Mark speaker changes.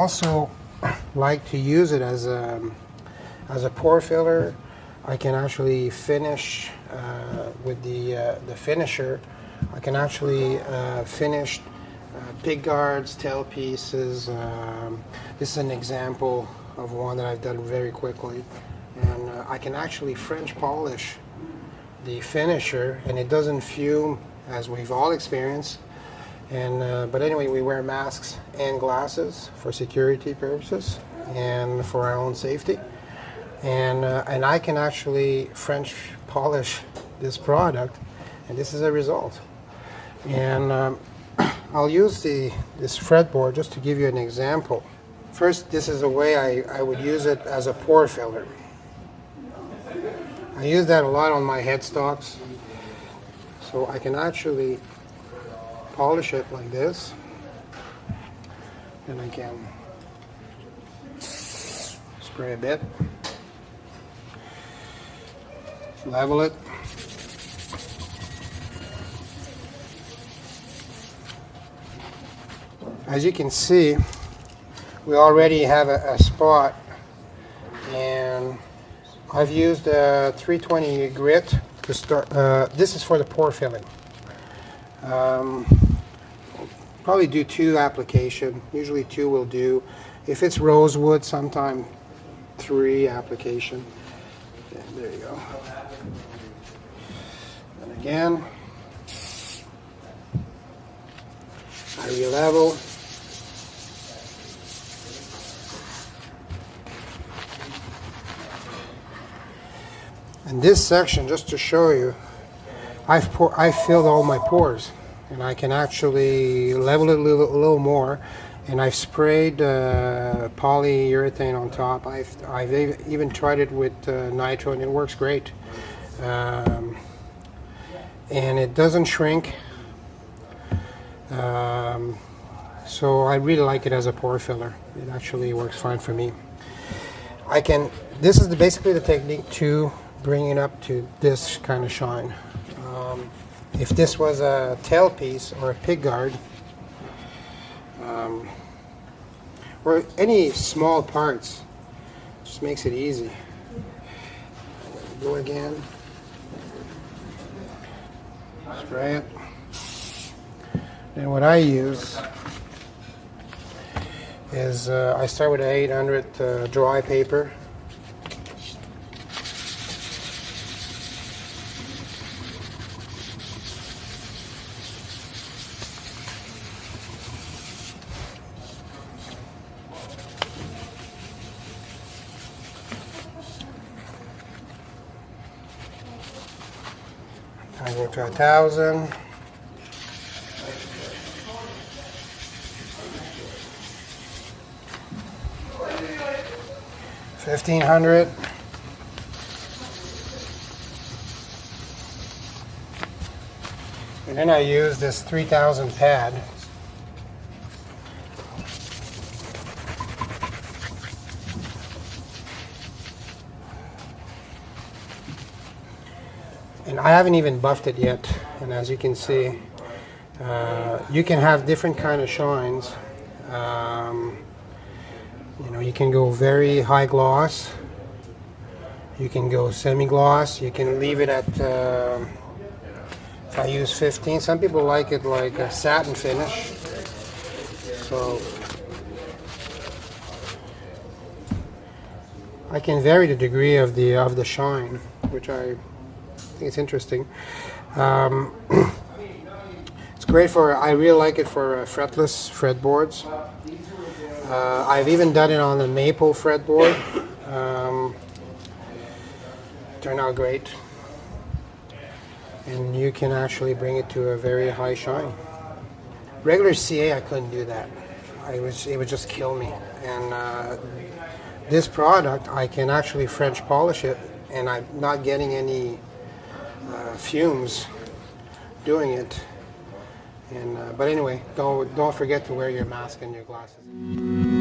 Speaker 1: also like to use it as a pore filler. I can actually finish with the finisher. I can actually finish pig guards, tail pieces. This is an example of one that I've done very quickly. And I can actually French polish the finisher, and it doesn't fume, as we've all experienced. And but anyway, we wear masks and glasses for security purposes and for our own safety. And I can actually French polish this product, and this is a result. And I'll use this fretboard just to give you an example. First, this is the way I would use it as a pore filler. I use that a lot on my headstocks, so I can actually polish it like this, and I can spray a bit, level it, as you can see, we already have a spot, and I've used a 320 grit to start. This is for the pore filling. Probably do 2 application. Usually 2 will do. If it's rosewood, sometime 3 application. Okay, there you go. And again, I re-level. And this section, just to show you, I've filled all my pores, and I can actually level it a little more. And I've sprayed polyurethane on top. I've even tried it with nitro, and it works great. And it doesn't shrink. So I really like it as a pore filler. It actually works fine for me. This is basically the technique to bring it up to this kind of shine. If this was a tailpiece or a pig guard, or any small parts, just makes it easy. Go again, spray it. And what I use is I start with an 800 dry paper. I go to 1,000. $1,500. And then I use this 3,000 pad. And I haven't even buffed it yet. And as you can see, you can have different kind of shines. You know, you can go very high gloss. You can go semi-gloss. You can leave it at, if I use 15, some people like it like a satin finish. So I can vary the degree of the shine, which I think it's interesting. It's great for, I really like it for fretless fretboards. I've even done it on the maple fretboard. Turned out great. And you can actually bring it to a very high shine. Regular CA, I couldn't do that. It would just kill me. And this product, I can actually French polish it, and I'm not getting any fumes doing it. And but anyway, don't forget to wear your mask and your glasses.